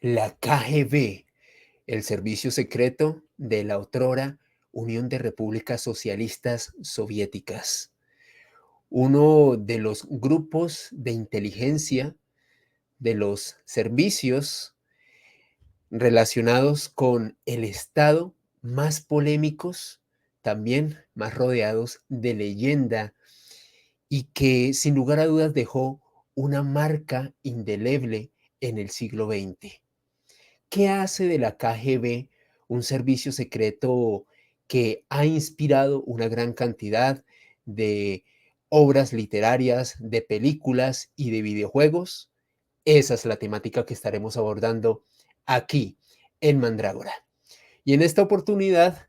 La KGB, el servicio secreto de la otrora Unión de Repúblicas Socialistas Soviéticas, uno de los grupos de inteligencia de los servicios relacionados con el Estado más polémicos, también más rodeados de leyenda y que sin lugar a dudas dejó una marca indeleble en el siglo XX. ¿Qué hace de la KGB un servicio secreto que ha inspirado una gran cantidad de obras literarias, de películas y de videojuegos? Esa es la temática que estaremos abordando aquí en Mandrágora. Y en esta oportunidad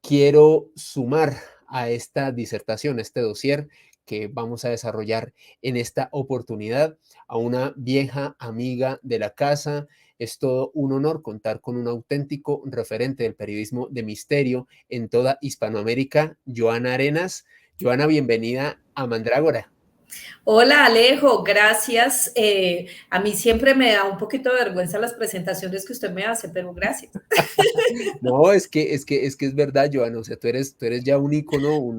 quiero sumar a esta disertación, a este dossier que vamos a desarrollar en esta oportunidad, a una vieja amiga de la casa. Es todo un honor contar con un auténtico referente del periodismo de misterio en toda Hispanoamérica, Joana Arenas. Joana, bienvenida a Mandrágora. Hola Alejo, gracias. A mí siempre me da un poquito de vergüenza las presentaciones que usted me hace, pero gracias. No, es verdad, Joana, o sea, tú eres ya un ícono,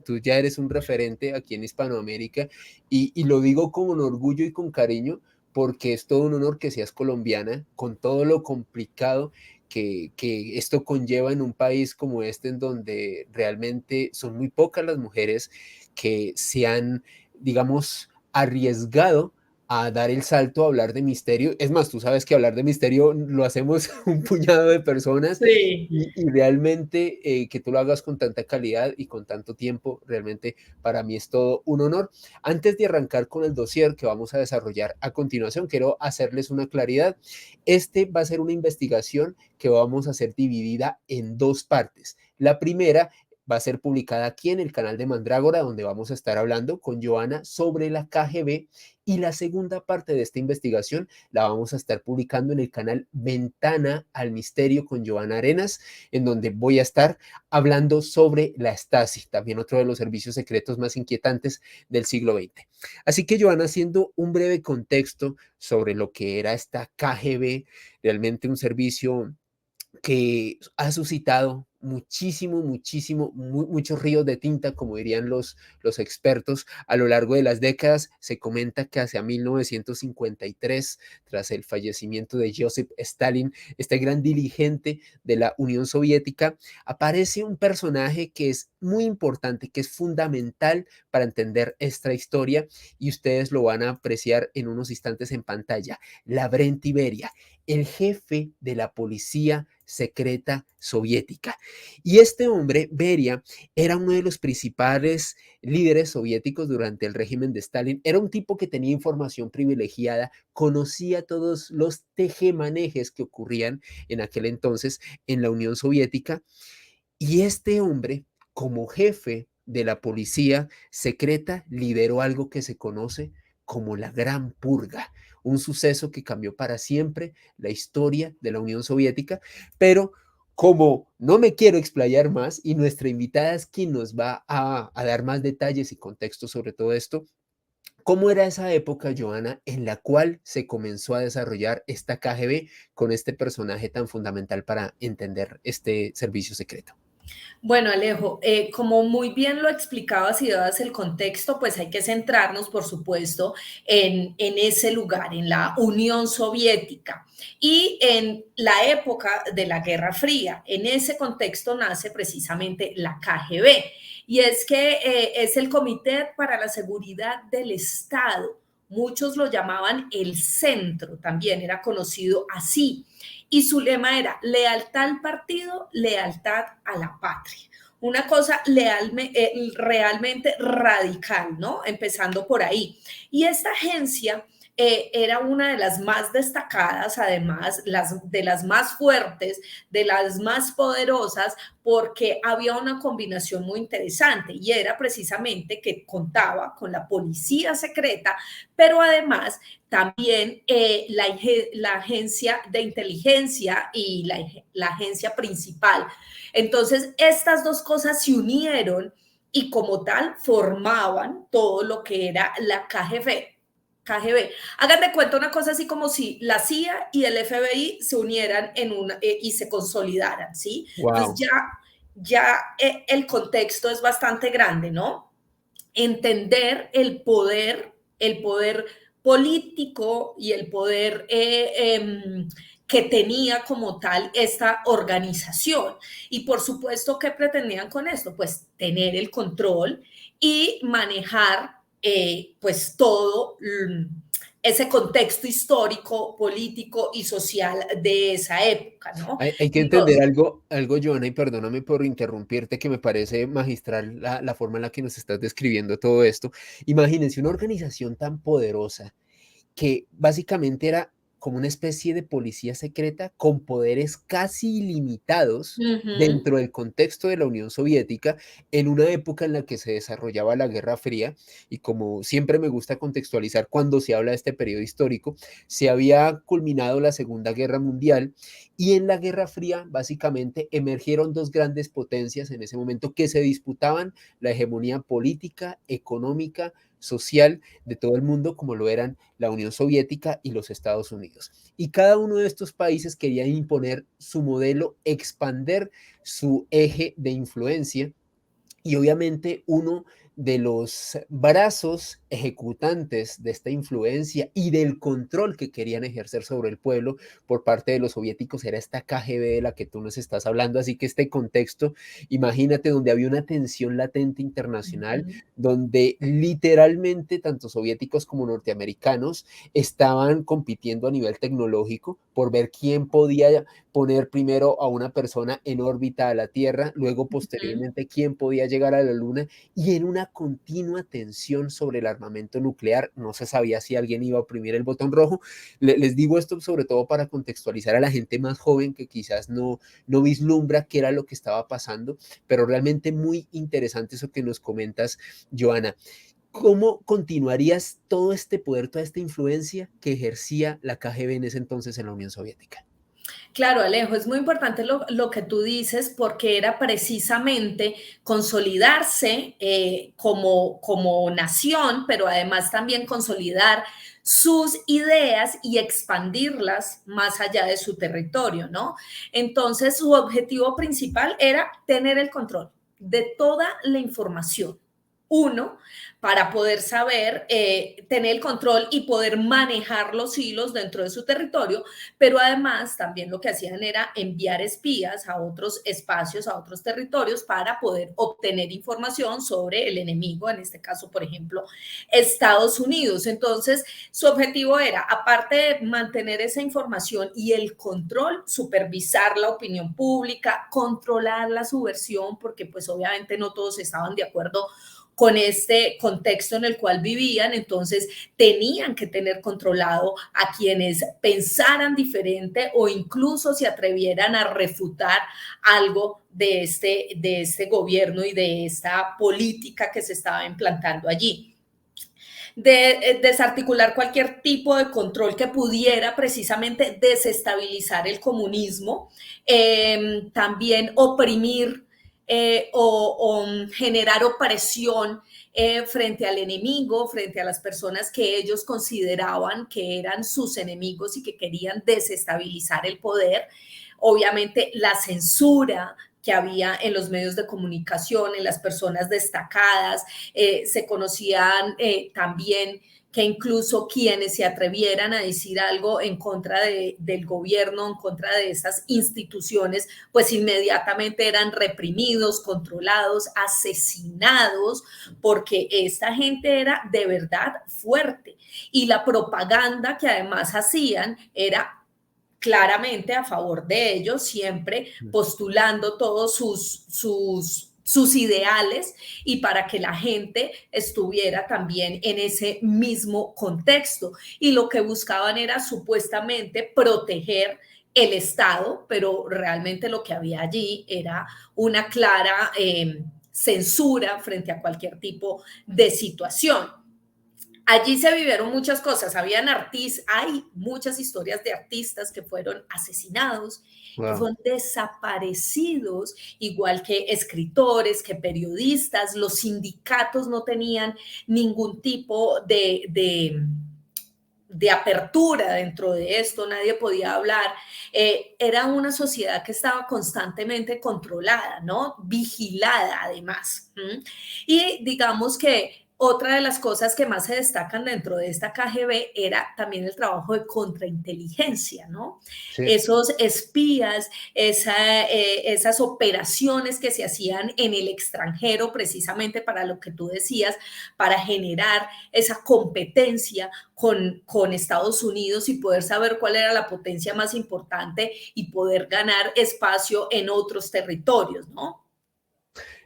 tú ya eres un referente aquí en Hispanoamérica y lo digo con orgullo y con cariño porque es todo un honor que seas colombiana, con todo lo complicado que esto conlleva en un país como este, en donde realmente son muy pocas las mujeres que se han, digamos, arriesgado a dar el salto a hablar de misterio. Es más, tú sabes que hablar de misterio lo hacemos un puñado de personas Sí. y realmente que tú lo hagas con tanta calidad y con tanto tiempo, realmente para mí es todo un honor. Antes de arrancar con el dossier que vamos a desarrollar a continuación, quiero hacerles una claridad. Este va a ser una investigación que vamos a hacer dividida en dos partes. La primera va a ser publicada aquí en el canal de Mandrágora, donde vamos a estar hablando con Joana sobre la KGB, y la segunda parte de esta investigación la vamos a estar publicando en el canal Ventana al Misterio con Joana Arenas, en donde voy a estar hablando sobre la Stasi, también otro de los servicios secretos más inquietantes del siglo XX. Así que Joana, haciendo un breve contexto sobre lo que era esta KGB, realmente un servicio que ha suscitado muchos ríos de tinta, como dirían los expertos, a lo largo de las décadas. Se comenta que hacia 1953, tras el fallecimiento de Joseph Stalin, este gran dirigente de la Unión Soviética, aparece un personaje que es muy importante, que es fundamental para entender esta historia, y ustedes lo van a apreciar en unos instantes en pantalla. Lavrenti Beria, el jefe de la policía secreta soviética. Y este hombre, Beria, era uno de los principales líderes soviéticos durante el régimen de Stalin. Era un tipo que tenía información privilegiada, conocía todos los tejemanejes que ocurrían en aquel entonces en la Unión Soviética. Y este hombre, como jefe de la policía secreta, lideró algo que se conoce como la Gran Purga, un suceso que cambió para siempre la historia de la Unión Soviética, pero como no me quiero explayar más y nuestra invitada es quien nos va a dar más detalles y contexto sobre todo esto, ¿cómo era esa época, Joana, en la cual se comenzó a desarrollar esta KGB con este personaje tan fundamental para entender este servicio secreto? Bueno, Alejo, como muy bien lo explicabas y dabas el contexto, pues hay que centrarnos, por supuesto, en ese lugar, en la Unión Soviética y en la época de la Guerra Fría. En ese contexto nace precisamente la KGB y es que es el Comité para la Seguridad del Estado. Muchos lo llamaban el centro, también era conocido así. Y su lema era lealtad al partido, lealtad a la patria. Una cosa realmente radical, ¿no? Empezando por ahí. Y esta agencia era una de las más destacadas, además, de las más fuertes, de las más poderosas, porque había una combinación muy interesante y era precisamente que contaba con la policía secreta, pero además también la agencia de inteligencia y la agencia principal. Entonces, estas dos cosas se unieron y como tal formaban todo lo que era la KGB. KGB. Hagan de cuenta una cosa así como si la CIA y el FBI se unieran y se consolidaran, ¿sí? Entonces Wow. ya el contexto es bastante grande, ¿no? Entender el poder político y el poder que tenía como tal esta organización. Y por supuesto, ¿qué pretendían con esto? Pues tener el control y manejar pues todo ese contexto histórico, político y social de esa época, ¿no? Hay que entender Entonces, algo, Joana, y perdóname por interrumpirte, que me parece magistral la forma en la que nos estás describiendo todo esto. Imagínense una organización tan poderosa que básicamente era como una especie de policía secreta con poderes casi ilimitados uh-huh, dentro del contexto de la Unión Soviética, en una época en la que se desarrollaba la Guerra Fría, y como siempre me gusta contextualizar cuando se habla de este periodo histórico, se había culminado la Segunda Guerra Mundial, y en la Guerra Fría básicamente emergieron dos grandes potencias en ese momento que se disputaban la hegemonía política, económica, social de todo el mundo, como lo eran la Unión Soviética y los Estados Unidos. Y cada uno de estos países quería imponer su modelo, expander su eje de influencia, y obviamente uno de los brazos ejecutantes de esta influencia y del control que querían ejercer sobre el pueblo por parte de los soviéticos era esta KGB de la que tú nos estás hablando. Así que este contexto, imagínate, donde había una tensión latente internacional, uh-huh. donde literalmente tanto soviéticos como norteamericanos estaban compitiendo a nivel tecnológico por ver quién podía poner primero a una persona en órbita a la Tierra, luego Uh-huh. posteriormente quién podía llegar a la Luna, y en una continua tensión sobre el armamento nuclear. No se sabía si alguien iba a oprimir el botón rojo. Les digo esto sobre todo para contextualizar a la gente más joven que quizás no vislumbra qué era lo que estaba pasando, pero realmente muy interesante eso que nos comentas, Joana. ¿Cómo continuarías todo este poder, toda esta influencia que ejercía la KGB en ese entonces en la Unión Soviética? Claro, Alejo, es muy importante lo que tú dices porque era precisamente consolidarse como nación, pero además también consolidar sus ideas y expandirlas más allá de su territorio, ¿no? Entonces, su objetivo principal era tener el control de toda la información. Uno, para poder saber, tener el control y poder manejar los hilos dentro de su territorio, pero además también lo que hacían era enviar espías a otros espacios, a otros territorios para poder obtener información sobre el enemigo, en este caso, por ejemplo, Estados Unidos. Entonces, su objetivo era, aparte de mantener esa información y el control, supervisar la opinión pública, controlar la subversión, porque pues obviamente no todos estaban de acuerdo con este contexto en el cual vivían, entonces tenían que tener controlado a quienes pensaran diferente o incluso se atrevieran a refutar algo de este gobierno y de esta política que se estaba implantando allí de desarticular cualquier tipo de control que pudiera precisamente desestabilizar el comunismo, también oprimir o generar opresión frente al enemigo, frente a las personas que ellos consideraban que eran sus enemigos y que querían desestabilizar el poder. Obviamente la censura que había en los medios de comunicación, en las personas destacadas, se conocían también que incluso quienes se atrevieran a decir algo en contra del gobierno, en contra de estas instituciones, pues inmediatamente eran reprimidos, controlados, asesinados, porque esta gente era de verdad fuerte. Y la propaganda que además hacían era claramente a favor de ellos, siempre postulando todos sus ideales y para que la gente estuviera también en ese mismo contexto. Y lo que buscaban era supuestamente proteger el Estado, pero realmente lo que había allí era una clara censura frente a cualquier tipo de situación. Allí se vivieron muchas cosas, hay muchas historias de artistas que fueron asesinados, que Wow. fueron desaparecidos, igual que escritores, que periodistas, los sindicatos no tenían ningún tipo de apertura dentro de esto, nadie podía hablar, era una sociedad que estaba constantemente controlada, ¿no? Vigilada además. Y digamos que otra de las cosas que más se destacan dentro de esta KGB era también el trabajo de contrainteligencia, ¿no? Sí. Esos espías, esas operaciones que se hacían en el extranjero precisamente para lo que tú decías, para generar esa competencia con Estados Unidos y poder saber cuál era la potencia más importante y poder ganar espacio en otros territorios, ¿no?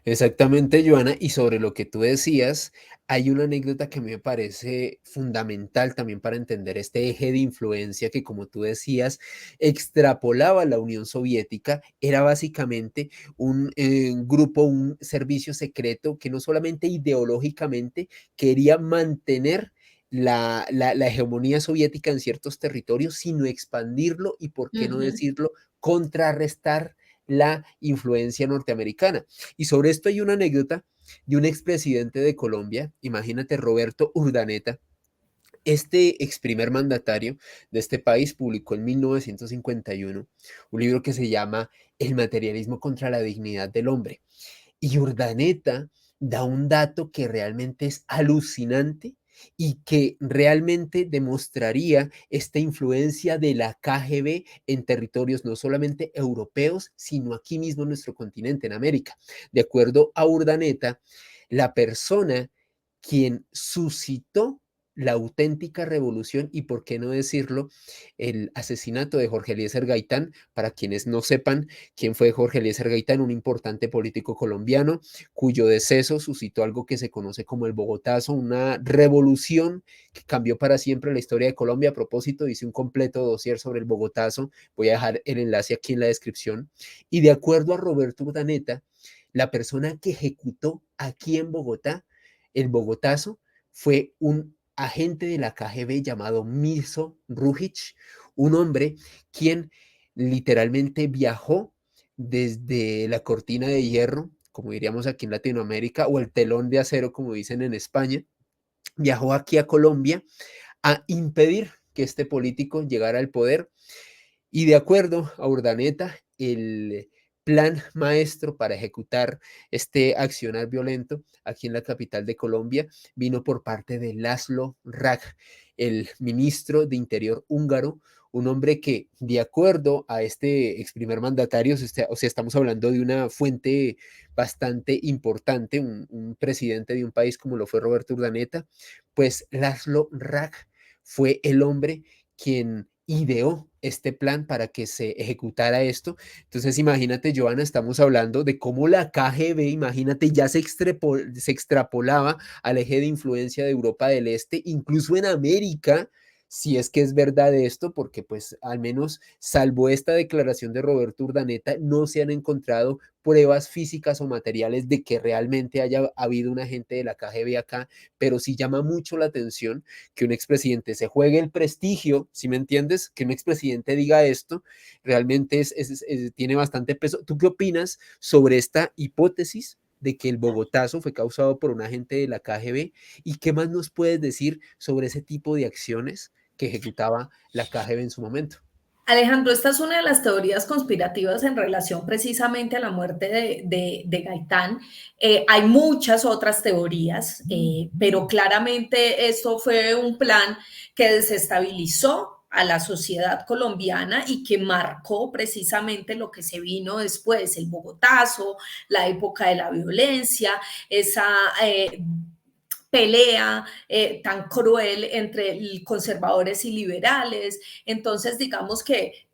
Exactamente, Joana, y sobre lo que tú decías, hay una anécdota que me parece fundamental también para entender este eje de influencia que, como tú decías, extrapolaba la Unión Soviética, era básicamente un grupo, un servicio secreto que no solamente ideológicamente quería mantener la hegemonía soviética en ciertos territorios, sino expandirlo y, por Uh qué no -huh. decirlo, contrarrestar la influencia norteamericana. Y sobre esto hay una anécdota de un expresidente de Colombia, imagínate, Roberto Urdaneta. Este ex primer mandatario de este país publicó en 1951 un libro que se llama El materialismo contra la dignidad del hombre. Y Urdaneta da un dato que realmente es alucinante y que realmente demostraría esta influencia de la KGB en territorios no solamente europeos, sino aquí mismo en nuestro continente, en América. De acuerdo a Urdaneta, la persona quien suscitó la auténtica revolución y, por qué no decirlo, el asesinato de Jorge Eliezer Gaitán. Para quienes no sepan quién fue Jorge Eliezer Gaitán, un importante político colombiano cuyo deceso suscitó algo que se conoce como el Bogotazo, una revolución que cambió para siempre la historia de Colombia. A propósito, hice un completo dossier sobre el Bogotazo, voy a dejar el enlace aquí en la descripción. Y de acuerdo a Roberto Urdaneta, la persona que ejecutó aquí en Bogotá el Bogotazo fue un agente de la KGB llamado Mirzo Rujic, un hombre quien literalmente viajó desde la cortina de hierro, como diríamos aquí en Latinoamérica, o el telón de acero, como dicen en España, viajó aquí a Colombia a impedir que este político llegara al poder. Y de acuerdo a Urdaneta, el plan maestro para ejecutar este accionar violento aquí en la capital de Colombia vino por parte de Laszlo Rag, el ministro de Interior húngaro, un hombre que, de acuerdo a este ex primer mandatario, o sea, estamos hablando de una fuente bastante importante, un presidente de un país como lo fue Roberto Urdaneta, pues Laszlo Rag fue el hombre quien ideó este plan para que se ejecutara esto. Entonces, imagínate, Joana, estamos hablando de cómo la KGB, imagínate, ya se extrapolaba al eje de influencia de Europa del Este, incluso en América, si es que es verdad esto, porque pues al menos salvo esta declaración de Roberto Urdaneta, no se han encontrado pruebas físicas o materiales de que realmente haya habido un agente de la KGB acá, pero sí llama mucho la atención que un expresidente se juegue el prestigio, ¿si me entiendes? Que un expresidente diga esto, realmente tiene bastante peso. ¿Tú qué opinas sobre esta hipótesis de que el Bogotazo fue causado por un agente de la KGB? ¿Y qué más nos puedes decir sobre ese tipo de acciones que ejecutaba la KGB en su momento? Alejandro, esta es una de las teorías conspirativas en relación precisamente a la muerte de Gaitán. Hay muchas otras teorías, pero claramente esto fue un plan que desestabilizó a la sociedad colombiana y que marcó precisamente lo que se vino después, el Bogotazo, la época de la violencia, esa pelea tan cruel entre conservadores y liberales. Entonces, digamos que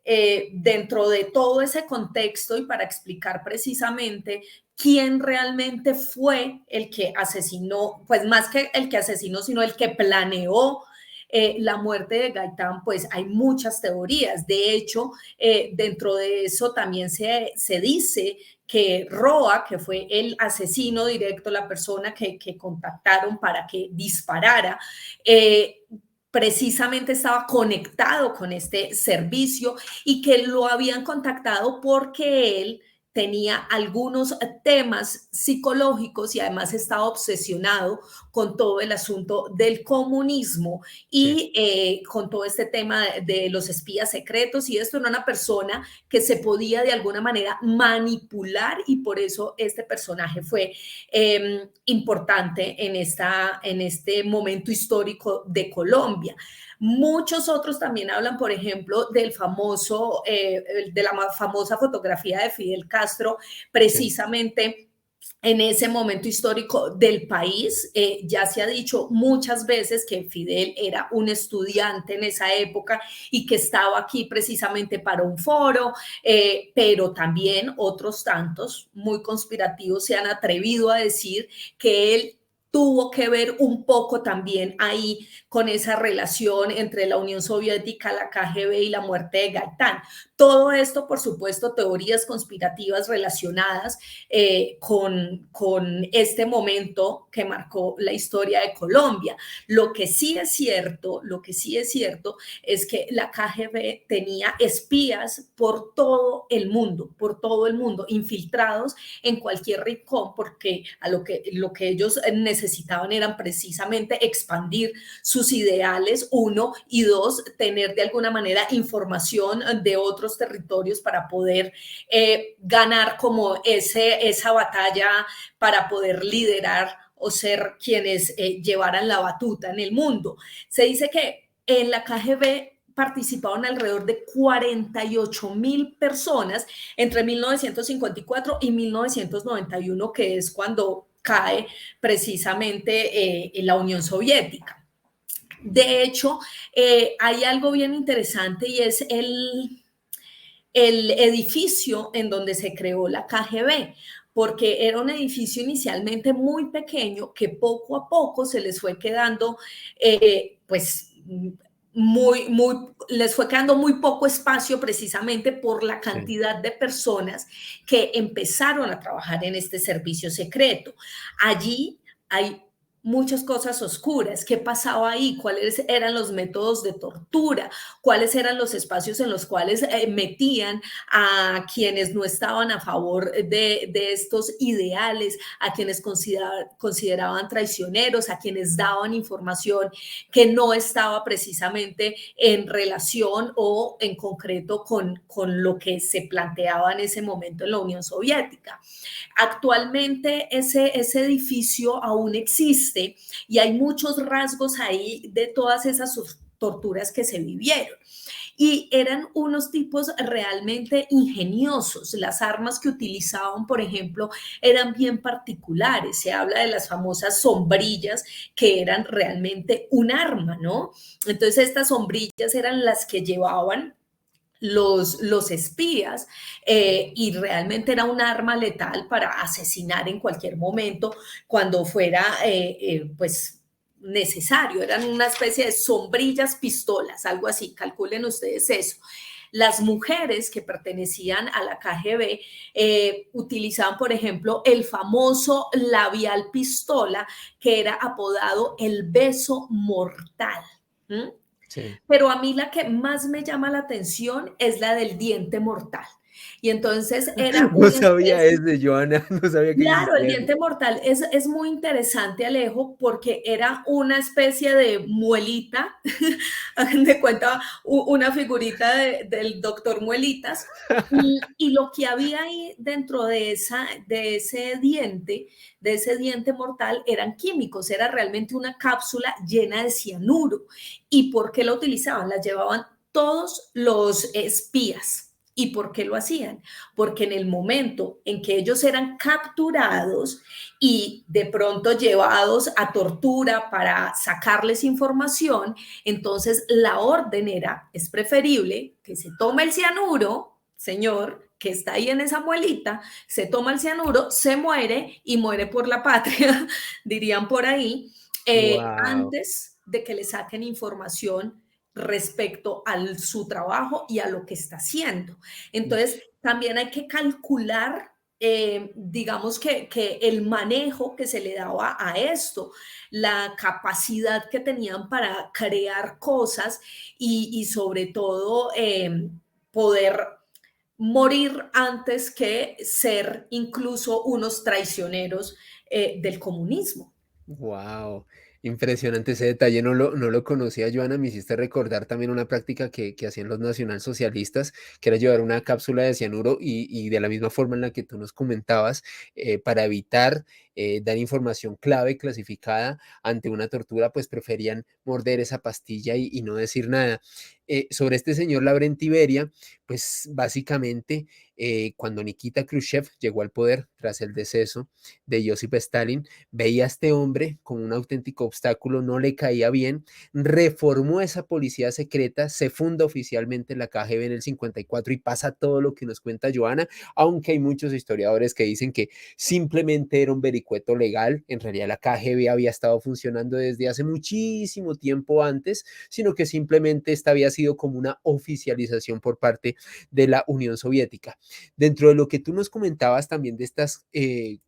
dentro de todo ese contexto y para explicar precisamente quién realmente fue el que asesinó, pues más que el que asesinó, sino el que planeó la muerte de Gaitán, pues hay muchas teorías. De hecho, dentro de eso también se dice que Roa, que fue el asesino directo, la persona que contactaron para que disparara, precisamente estaba conectado con este servicio y que lo habían contactado porque él tenía algunos temas psicológicos y además estaba obsesionado con todo el asunto del comunismo Sí, y con todo este tema de los espías secretos, y esto era una persona que se podía de alguna manera manipular, y por eso este personaje fue importante en este momento histórico de Colombia. Muchos otros también hablan, por ejemplo, de la famosa fotografía de Fidel Castro, sí. precisamente en ese momento histórico del país. Ya se ha dicho muchas veces que Fidel era un estudiante en esa época y que estaba aquí precisamente para un foro, pero también otros tantos muy conspirativos se han atrevido a decir que él tuvo que ver un poco también ahí con esa relación entre la Unión Soviética, la KGB y la muerte de Gaitán. Todo esto, por supuesto, teorías conspirativas relacionadas con este momento que marcó la historia de Colombia. Lo que sí es cierto es que la KGB tenía espías por todo el mundo, infiltrados en cualquier rincón, porque lo que ellos necesitaban eran precisamente expandir sus ideales, uno, y dos, tener de alguna manera información de otros territorios para poder ganar como esa batalla, para poder liderar o ser quienes llevaran la batuta en el mundo. Se dice que en la KGB participaron alrededor de 48.000 personas entre 1954 y 1991, que es cuando cae precisamente en la Unión Soviética. De hecho, hay algo bien interesante, y es el edificio en donde se creó la KGB, porque era un edificio inicialmente muy pequeño que poco a poco se les fue quedando, pues, les fue quedando muy poco espacio, precisamente por la Sí. cantidad de personas que empezaron a trabajar en este servicio secreto. Allí hay muchas cosas oscuras. ¿Qué pasaba ahí? ¿Cuáles eran los métodos de tortura? ¿Cuáles eran los espacios en los cuales metían a quienes no estaban a favor de estos ideales, a quienes consideraban traicioneros, a quienes daban información que no estaba precisamente en relación o en concreto con lo que se planteaba en ese momento en la Unión Soviética? Actualmente ese edificio aún existe y hay muchos rasgos ahí de todas esas torturas que se vivieron. Y eran unos tipos realmente ingeniosos. Las armas que utilizaban, por ejemplo, eran bien particulares. Se habla de las famosas sombrillas, que eran realmente un arma, ¿no? Entonces estas sombrillas eran las que llevaban los espías, y realmente era un arma letal para asesinar en cualquier momento cuando fuera pues necesario. Eran una especie de sombrillas pistolas, algo así, calculen ustedes eso. Las mujeres que pertenecían a la KGB utilizaban, por ejemplo, el famoso labial pistola, que era apodado el beso mortal. ¿Mm? Sí. Pero a mí la que más me llama la atención es la del diente mortal. Y entonces era No una sabía especie. eso, Joana, no sabía que Claro, el existía eso. diente mortal es muy interesante, Alejo, porque era una especie de muelita, hagan de cuenta una figurita del doctor Muelitas, y lo que había ahí dentro de ese diente mortal, eran químicos, era realmente una cápsula llena de cianuro. ¿Y por qué lo utilizaban? La llevaban todos los espías. ¿Y por qué lo hacían? Porque en el momento en que ellos eran capturados y de pronto llevados a tortura para sacarles información, entonces la orden era, es preferible que se tome el cianuro, señor, que está ahí en esa muelita, se toma el cianuro, se muere y muere por la patria, dirían por ahí, Wow. antes de que le saquen información respecto a su trabajo y a lo que está haciendo. Entonces, también hay que calcular, digamos que el manejo que se le daba a esto, la capacidad que tenían para crear cosas y sobre todo poder morir antes que ser incluso unos traicioneros del comunismo. Wow, impresionante ese detalle, no lo conocía, Joana, me hiciste recordar también una práctica que hacían los nacionalsocialistas, que era llevar una cápsula de cianuro y de la misma forma en la que tú nos comentabas, para evitar dar información clave, clasificada ante una tortura, pues preferían morder esa pastilla y no decir nada. Sobre este señor Lavrenti Beria, pues básicamente cuando Nikita Khrushchev llegó al poder tras el deceso de Joseph Stalin, veía a este hombre como un auténtico obstáculo, no le caía bien, reformó esa policía secreta, se funda oficialmente la KGB en el 54 y pasa todo lo que nos cuenta Joana, aunque hay muchos historiadores que dicen que simplemente era un vericueto legal, en realidad la KGB había estado funcionando desde hace muchísimo tiempo antes, sino que simplemente esta había sido como una oficialización por parte de la Unión Soviética. Dentro de lo que tú nos comentabas también de estas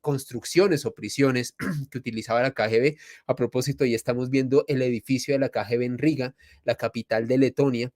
construcciones o prisiones que utilizaba la KGB, a propósito, ya estamos viendo el edificio de la KGB en Riga, la capital de Letonia,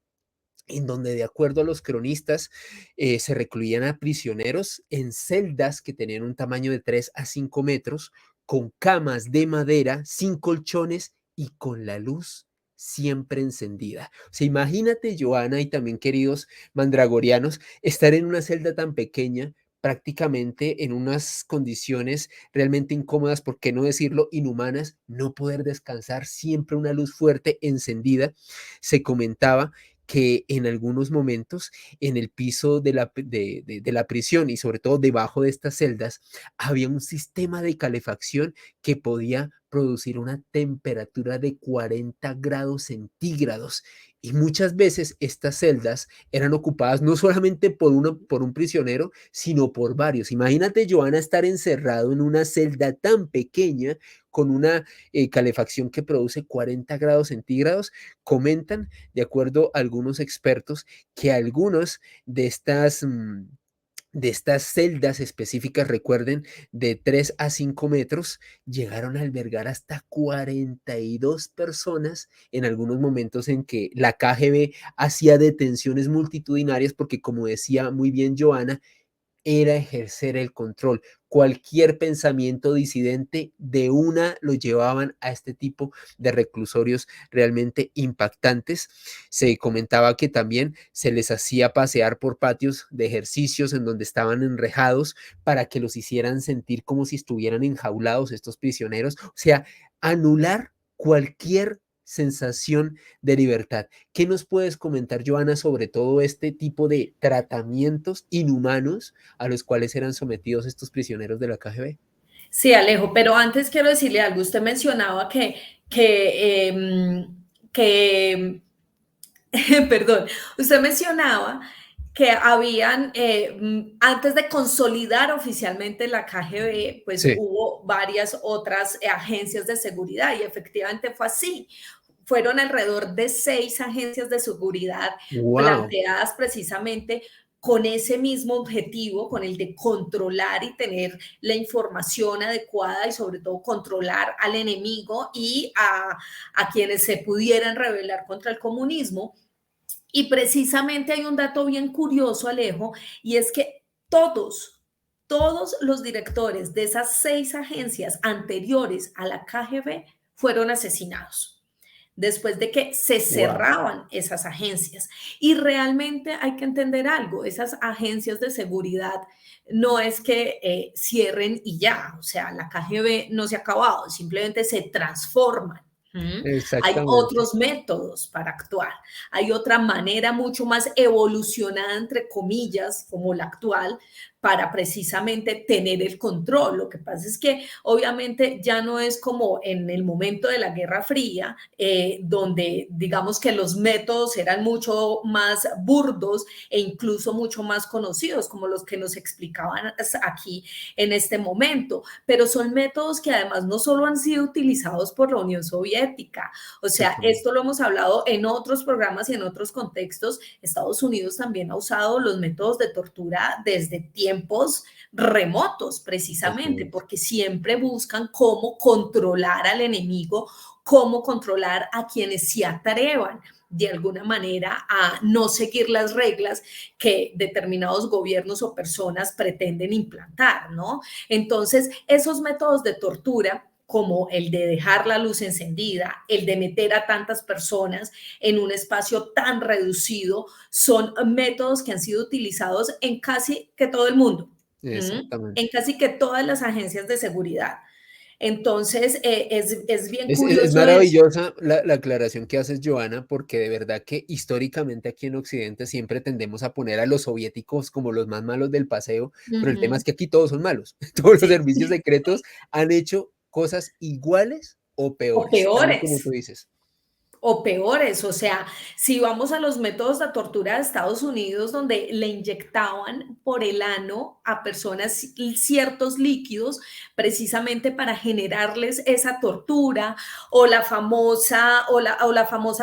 en donde de acuerdo a los cronistas se recluían a prisioneros en celdas que tenían un tamaño de 3 a 5 metros, con camas de madera, sin colchones y con la luz siempre encendida. O sea, imagínate, Joana y también queridos mandragorianos, estar en una celda tan pequeña, prácticamente en unas condiciones realmente incómodas, por qué no decirlo, inhumanas, no poder descansar, siempre una luz fuerte encendida. Se comentaba que en algunos momentos en el piso de la prisión y sobre todo debajo de estas celdas había un sistema de calefacción que podía producir una temperatura de 40 grados centígrados. Y muchas veces estas celdas eran ocupadas no solamente por un prisionero, sino por varios. Imagínate, Joana, estar encerrado en una celda tan pequeña con una calefacción que produce 40 grados centígrados. Comentan, de acuerdo a algunos expertos, que algunos de estas celdas específicas, recuerden, de 3 a 5 metros, llegaron a albergar hasta 42 personas en algunos momentos en que la KGB hacía detenciones multitudinarias, porque como decía muy bien Joana, era ejercer el control. Cualquier pensamiento disidente de una lo llevaban a este tipo de reclusorios realmente impactantes. Se comentaba que también se les hacía pasear por patios de ejercicios en donde estaban enrejados para que los hicieran sentir como si estuvieran enjaulados estos prisioneros. O sea, anular cualquier sensación de libertad. ¿Qué nos puedes comentar, Joana, sobre todo este tipo de tratamientos inhumanos a los cuales eran sometidos estos prisioneros de la KGB? Sí, Alejo, pero antes quiero decirle algo. Usted mencionaba que perdón, usted mencionaba que habían, antes de consolidar oficialmente la KGB, pues Sí. hubo varias otras agencias de seguridad y efectivamente fue así. Fueron alrededor de 6 agencias de seguridad Wow. planteadas precisamente con ese mismo objetivo, con el de controlar y tener la información adecuada y sobre todo controlar al enemigo y a quienes se pudieran rebelar contra el comunismo. Y precisamente hay un dato bien curioso, Alejo, y es que todos los directores de esas 6 agencias anteriores a la KGB fueron asesinados después de que se Wow. cerraban esas agencias. Y realmente hay que entender algo, esas agencias de seguridad no es que cierren y ya, o sea, la KGB no se ha acabado, simplemente se transforman. Hay Exactamente. otros métodos para actuar, hay otra manera mucho más evolucionada, entre comillas, como la actual, para precisamente tener el control. Lo que pasa es que obviamente ya no es como en el momento de la Guerra Fría, donde digamos que los métodos eran mucho más burdos e incluso mucho más conocidos, como los que nos explicaban aquí en este momento, pero son métodos que además no solo han sido utilizados por la Unión Soviética, o sea, Exactamente. esto lo hemos hablado en otros programas y en otros contextos. Estados Unidos también ha usado los métodos de tortura desde tiempos tiempos remotos, Así precisamente, es. porque siempre buscan cómo controlar al enemigo, cómo controlar a quienes se atrevan de alguna manera a no seguir las reglas que determinados gobiernos o personas pretenden implantar, ¿no? Entonces, esos métodos de tortura como el de dejar la luz encendida, el de meter a tantas personas en un espacio tan reducido, son métodos que han sido utilizados en casi que todo el mundo, en Exactamente. casi que todas las agencias de seguridad. Entonces, es bien Es curioso eso. maravillosa la aclaración que haces, Joana, porque de verdad que históricamente aquí en Occidente siempre tendemos a poner a los soviéticos como los más malos del paseo, pero el tema es Ujú. que aquí todos son malos. Todos los Sí, servicios secretos han hecho cosas iguales o o peores, tal y como tú peores. dices. O peores, o sea, si vamos a los métodos de tortura de Estados Unidos, donde le inyectaban por el ano a personas ciertos líquidos precisamente para generarles esa tortura, o la famosa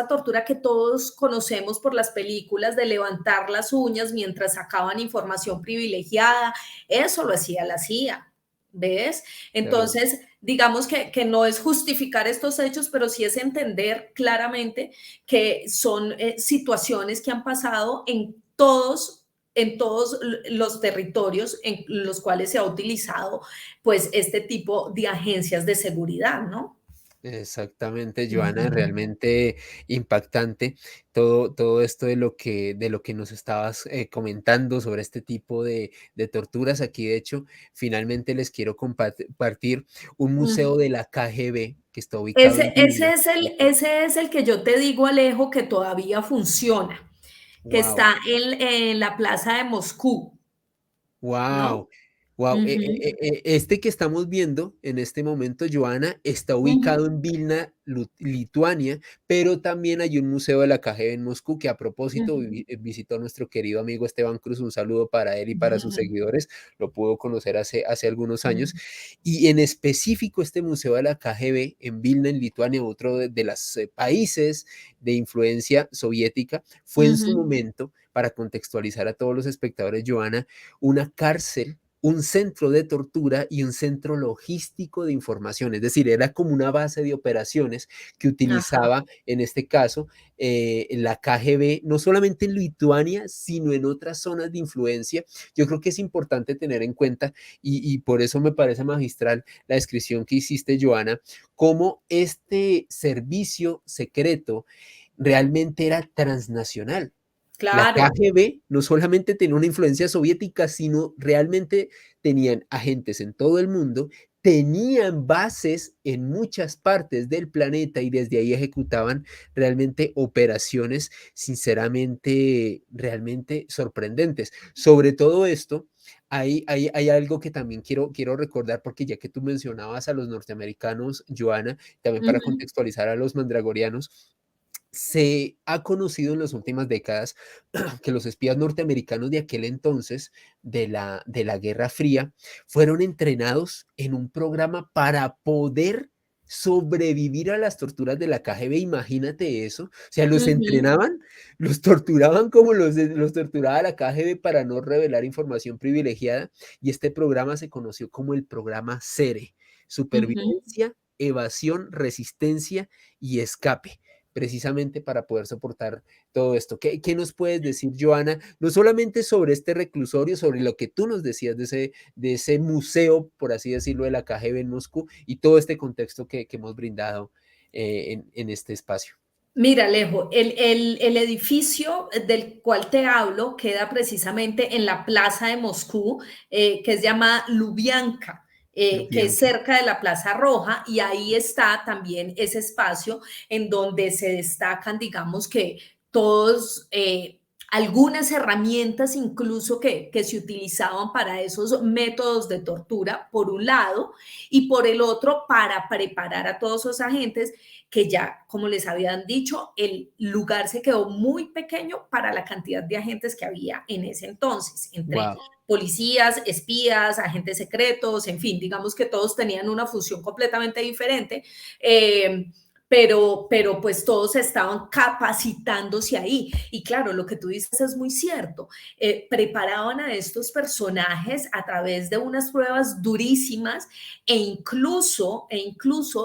tortura que todos conocemos por las películas de levantar las uñas mientras sacaban información privilegiada, eso lo hacía la CIA. ¿Ves? Claro. Entonces, digamos que no es justificar estos hechos, pero sí es entender claramente que son situaciones que han pasado en todos los territorios en los cuales se ha utilizado pues este tipo de agencias de seguridad, ¿no? Exactamente, Joana, Ujú. realmente impactante todo esto de lo que nos estabas comentando sobre este tipo de torturas. Aquí, de hecho, finalmente les quiero compartir un museo de la KGB que está ubicado en Vilna. Ese es el que yo te digo, Alejo, que todavía funciona, que Wow. está en la plaza de Moscú, ¿no? Wow, wow. Ujú, Este que estamos viendo en este momento, Joana, está ubicado ujú, en Vilna, Lituania, pero también hay un museo de la KGB en Moscú que a propósito ujú, visitó nuestro querido amigo Esteban Cruz. Un saludo para él y para sus ujú, seguidores. Lo pudo conocer hace algunos años. ujú, Y en específico este museo de la KGB en Vilna, en Lituania, otro de los países de influencia soviética, fue en su ujú. momento, para contextualizar a todos los espectadores, Joana, una cárcel, un centro de tortura y un centro logístico de información. Es decir, era como una base de operaciones que Ajá, utilizaba, en este caso, la KGB, no solamente en Lituania, sino en otras zonas de influencia. Yo creo que es importante tener en cuenta, y por eso me parece magistral la descripción que hiciste, Joana, cómo este servicio secreto realmente era transnacional. La claro. KGB no solamente tenía una influencia soviética, sino realmente tenían agentes en todo el mundo, tenían bases en muchas partes del planeta y desde ahí ejecutaban realmente operaciones sinceramente, realmente sorprendentes. Sobre todo esto, hay algo que también quiero recordar, porque ya que tú mencionabas a los norteamericanos, Joana, también para Ujú, contextualizar a los mandragorianos, se ha conocido en las últimas décadas que los espías norteamericanos de aquel entonces, de la Guerra Fría, fueron entrenados en un programa para poder sobrevivir a las torturas de la KGB. Imagínate eso. O sea, los ujú, entrenaban, los torturaban como los torturaba la KGB para no revelar información privilegiada. Y este programa se conoció como el programa SERE: ujú. supervivencia, evasión, resistencia y escape, precisamente para poder soportar todo esto. ¿Qué nos puedes decir, Joana? No solamente sobre este reclusorio, sobre lo que tú nos decías de ese museo, por así decirlo, de la KGB en Moscú, y todo este contexto que hemos brindado en este espacio. Mira, Alejo, el edificio del cual te hablo queda precisamente en la plaza de Moscú, que es llamada Lubyanka, que es Bianca. cerca de la Plaza Roja, y ahí está también ese espacio en donde se destacan, digamos que todos, algunas herramientas incluso que se utilizaban para esos métodos de tortura, por un lado, y por el otro, para preparar a todos esos agentes que ya, como les habían dicho, el lugar se quedó muy pequeño para la cantidad de agentes que había en ese entonces, entre Wow. policías, espías, agentes secretos, en fin, digamos que todos tenían una función completamente diferente. pero pues todos estaban capacitándose ahí. Y claro, lo que tú dices es muy cierto. Preparaban a estos personajes a través de unas pruebas durísimas e incluso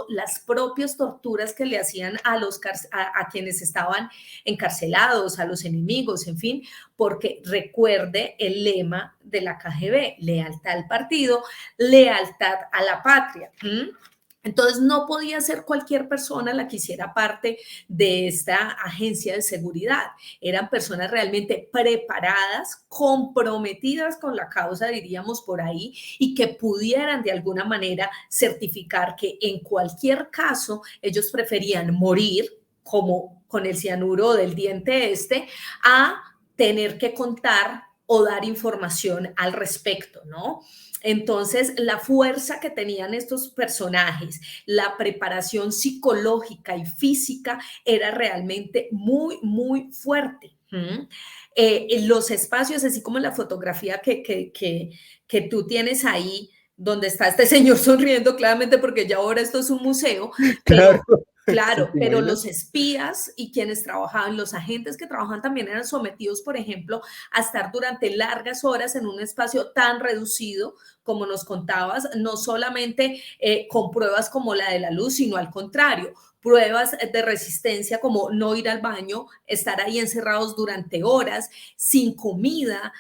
las propias torturas que le hacían a quienes estaban encarcelados, a los enemigos, en fin, porque recuerde el lema de la KGB: lealtad al partido, lealtad a la patria. Entonces, no podía ser cualquier persona la que hiciera parte de esta agencia de seguridad. Eran personas realmente preparadas, comprometidas con la causa, diríamos por ahí, y que pudieran de alguna manera certificar que en cualquier caso ellos preferían morir, como con el cianuro del diente a tener que contar o dar información al respecto, ¿no? Entonces, la fuerza que tenían estos personajes, la preparación psicológica y física era realmente muy, muy fuerte. Los espacios, así como la fotografía que tú tienes ahí, donde está este señor sonriendo claramente porque ya ahora esto es un museo, Claro, pero claro, ¿te pero imaginas? los espías y quienes trabajaban, los agentes que trabajaban también eran sometidos, por ejemplo, a estar durante largas horas en un espacio tan reducido como nos contabas, no solamente con pruebas como la de la luz, sino al contrario, pruebas de resistencia como no ir al baño, estar ahí encerrados durante horas, sin comida,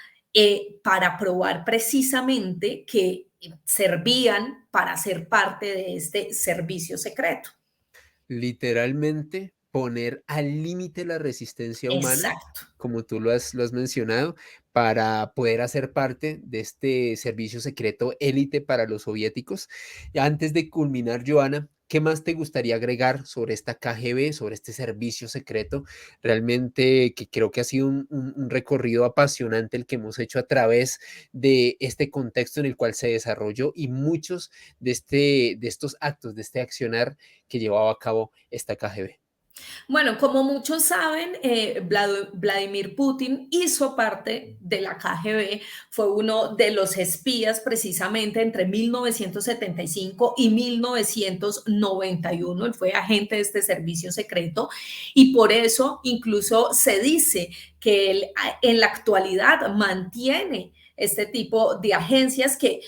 para probar precisamente que servían para ser parte de este servicio secreto. Literalmente poner al límite la resistencia humana, Exacto. como tú lo has mencionado, para poder hacer parte de este servicio secreto élite para los soviéticos. Y antes de culminar, Joana, ¿qué más te gustaría agregar sobre esta KGB, sobre este servicio secreto? Realmente que creo que ha sido un recorrido apasionante el que hemos hecho a través de este contexto en el cual se desarrolló y muchos de estos actos, de este accionar que llevaba a cabo esta KGB. Bueno, como muchos saben, Vladimir Putin hizo parte de la KGB, fue uno de los espías precisamente entre 1975 y 1991, él fue agente de este servicio secreto y por eso incluso se dice que él en la actualidad mantiene este tipo de agencias que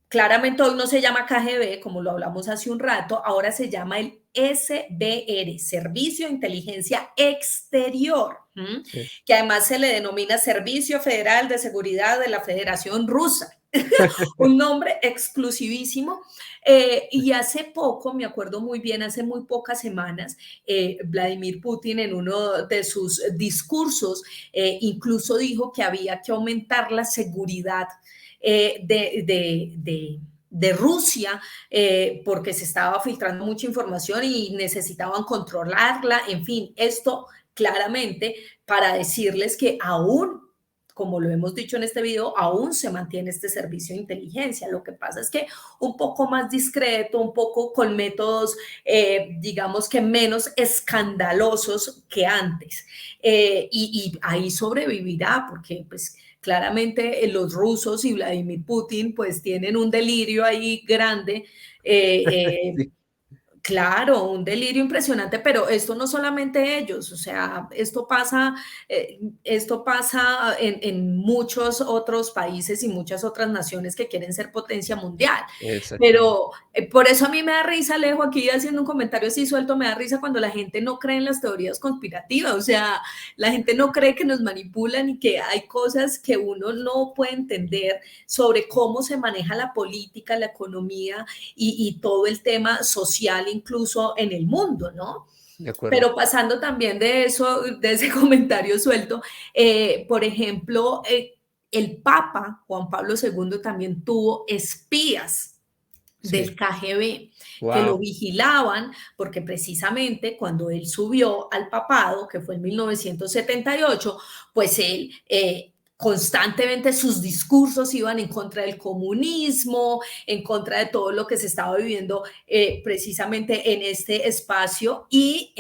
claramente hoy no se llama KGB, como lo hablamos hace un rato, ahora se llama el SBR, Servicio de Inteligencia Exterior, Sí. que además se le denomina Servicio Federal de Seguridad de la Federación Rusa. Un nombre exclusivísimo. Y hace poco, me acuerdo muy bien, hace muy pocas semanas, Vladimir Putin en uno de sus discursos incluso dijo que había que aumentar la seguridad de Rusia, porque se estaba filtrando mucha información y necesitaban controlarla. En fin, esto claramente para decirles que aún, como lo hemos dicho en este video, aún se mantiene este servicio de inteligencia. Lo que pasa es que un poco más discreto, un poco con métodos, digamos que menos escandalosos que antes. Y ahí sobrevivirá, porque pues claramente los rusos y Vladimir Putin pues tienen un delirio ahí grande. Sí. Claro, un delirio impresionante, pero esto no solamente ellos, o sea, esto pasa en muchos otros países y muchas otras naciones que quieren ser potencia mundial. Exactamente. Pero por eso a mí me da risa, Alejo, aquí haciendo un comentario así suelto, me da risa cuando la gente no cree en las teorías conspirativas, o sea, la gente no cree que nos manipulan y que hay cosas que uno no puede entender sobre cómo se maneja la política, la economía y todo el tema social incluso en el mundo, ¿no? De acuerdo. Pero pasando también de eso, de ese comentario suelto, por ejemplo, el Papa Juan Pablo II también tuvo espías del Sí. KGB que lo Wow. vigilaban, porque precisamente cuando él subió al papado, que fue en 1978, pues él constantemente sus discursos iban en contra del comunismo, en contra de todo lo que se estaba viviendo precisamente en este espacio y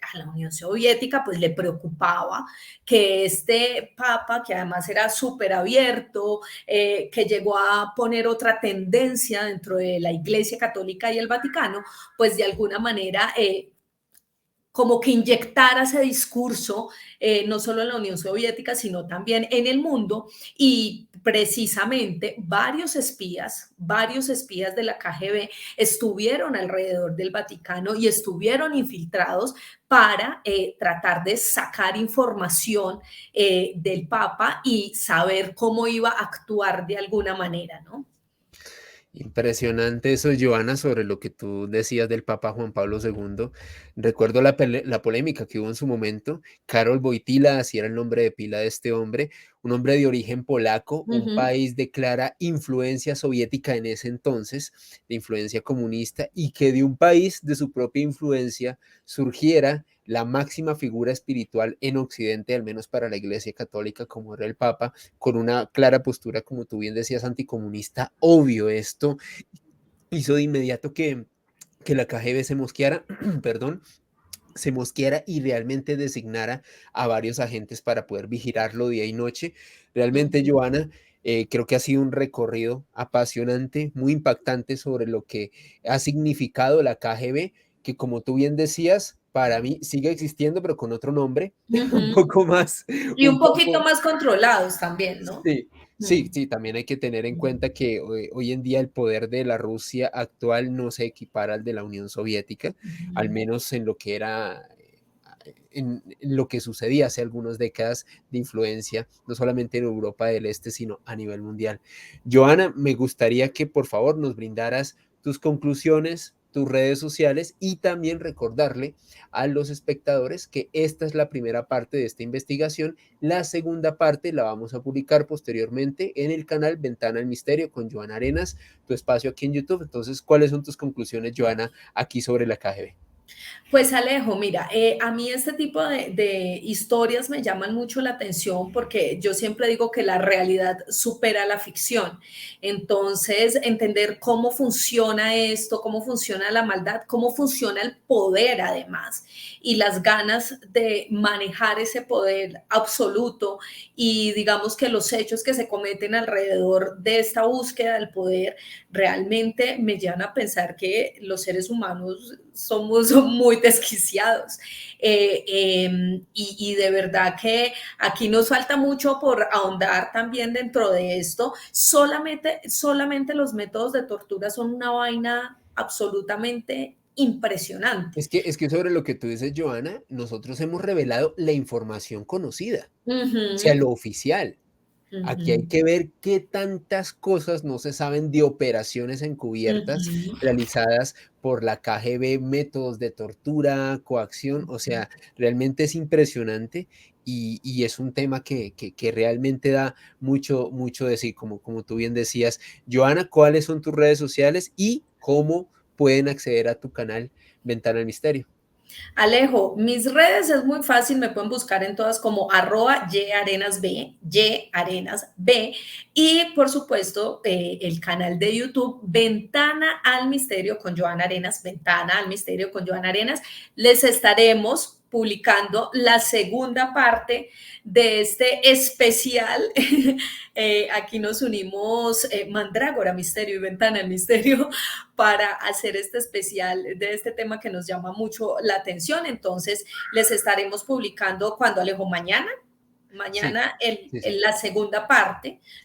a la Unión Soviética pues le preocupaba que este papa, que además era súper abierto, que llegó a poner otra tendencia dentro de la Iglesia Católica y el Vaticano, pues de alguna manera como que inyectara ese discurso, no solo en la Unión Soviética, sino también en el mundo. Y precisamente varios espías de la KGB estuvieron alrededor del Vaticano y estuvieron infiltrados para tratar de sacar información del Papa y saber cómo iba a actuar de alguna manera, ¿no? Impresionante eso, Joana, sobre lo que tú decías del Papa Juan Pablo II. Recuerdo la polémica que hubo en su momento. Karol Wojtyła, así era el nombre de pila de este hombre, un hombre de origen polaco, Uh un -huh. país de clara influencia soviética en ese entonces, de influencia comunista, y que de un país de su propia influencia surgiera la máxima figura espiritual en Occidente, al menos para la Iglesia Católica, como era el Papa, con una clara postura, como tú bien decías, anticomunista. Obvio, esto hizo de inmediato que la KGB se mosqueara, perdón, se mosqueara y realmente designara a varios agentes para poder vigilarlo día y noche. Uh Realmente, -huh. Joana, creo que ha sido un recorrido apasionante, muy impactante sobre lo que ha significado la KGB, que como tú bien decías, para mí sigue existiendo, pero con otro nombre, Uh un -huh. poco más, Y un un poquito poco, más controlados también, ¿no? sí, sí, sí, también hay que tener en cuenta que hoy en día el poder de la Rusia actual no se equipara al de la Unión Soviética, al menos en lo que era, en lo que sucedía hace algunas décadas de influencia, no solamente en Europa del Este, sino a nivel mundial. Joana, me gustaría que por favor nos brindaras tus conclusiones, tus redes sociales y también recordarle a los espectadores que esta es la primera parte de esta investigación. La segunda parte la vamos a publicar posteriormente en el canal Ventana al Misterio con Joana Arenas, tu espacio aquí en YouTube. Entonces, ¿cuáles son tus conclusiones, Joana, aquí sobre la KGB? Pues Alejo, mira, a mí este tipo de historias me llaman mucho la atención porque yo siempre digo que la realidad supera la ficción. Entonces, entender cómo funciona esto, cómo funciona la maldad, cómo funciona el poder además y las ganas de manejar ese poder absoluto y digamos que los hechos que se cometen alrededor de esta búsqueda del poder realmente me llevan a pensar que los seres humanos somos muy desquiciados. Y de verdad que aquí nos falta mucho por ahondar también dentro de esto. Solamente los métodos de tortura son una vaina absolutamente impresionante. Es que sobre lo que tú dices, Joana, nosotros hemos revelado la información conocida, Uh o sea, -huh, lo oficial. uh Aquí hay -huh, que ver qué tantas cosas no se saben de operaciones uh encubiertas -huh. realizadas por la KGB, métodos de tortura, coacción, o sea, realmente es impresionante y es un tema que realmente da mucho, mucho de sí, como tú bien decías. Joana, ¿cuáles son tus redes sociales y cómo pueden acceder a tu canal Ventana al Misterio? Alejo, mis redes es muy fácil, me pueden buscar en todas como arroba yarenasb, yarenasb, y por supuesto el canal de YouTube Ventana al Misterio con Joana Arenas, Ventana al Misterio con Joana Arenas. Les estaremos publicando la segunda parte de este especial. Aquí nos unimos Mandrágora Misterio y Ventana al Misterio para hacer este especial de este tema que nos llama mucho la atención. Entonces, les estaremos publicando cuando Alejo mañana. Sí, Mañana sí, sí, la segunda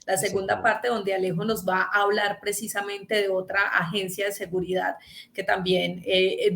exactamente. parte donde Alejo nos va a hablar precisamente de otra agencia de seguridad que también,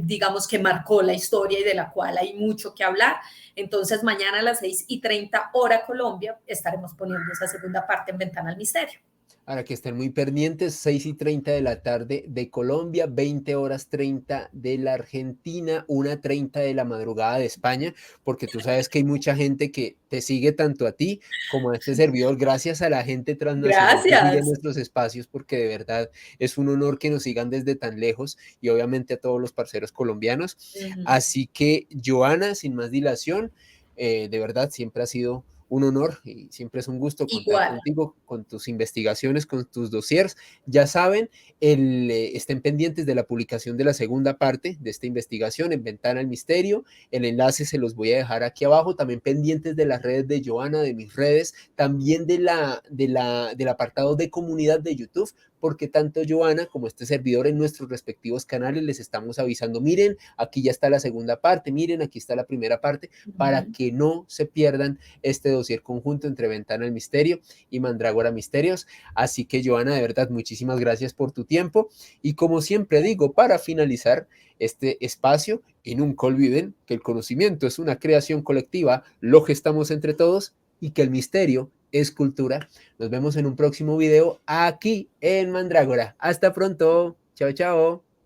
digamos que marcó la historia y de la cual hay mucho que hablar. Entonces, mañana a las 6:30 hora Colombia estaremos poniendo esa segunda parte en Ventana al Misterio. Para que estén muy pendientes, 6:30 de la tarde de Colombia, 20:30 de la Argentina, 1:30 de la madrugada de España, porque tú sabes que hay mucha gente que te sigue tanto a ti como a este servidor, gracias a la gente transnacional que sigue Gracias. nuestros espacios, porque de verdad es un honor que nos sigan desde tan lejos y obviamente a todos los parceros colombianos. Uh -huh. Así que, Joana, sin más dilación, de verdad siempre ha sido un honor y siempre es un gusto contar Igual. contigo, con tus investigaciones, con tus dossiers. Ya saben, estén pendientes de la publicación de la segunda parte de esta investigación en Ventana al Misterio. El enlace se los voy a dejar aquí abajo. También pendientes de las redes de Joana, de mis redes, también del apartado de comunidad de YouTube, porque tanto Joana como este servidor en nuestros respectivos canales les estamos avisando, miren, aquí ya está la segunda parte, miren, aquí está la primera parte, para que no se pierdan este dossier conjunto entre Ventana al Misterio y Mandrágora Misterios. Así que, Joana, de verdad, muchísimas gracias por tu tiempo. Y como siempre digo, para finalizar este espacio, y nunca olviden que el conocimiento es una creación colectiva, lo gestamos entre todos y que el misterio es cultura. Nos vemos en un próximo video aquí en Mandrágora. Hasta pronto. Chao, chao.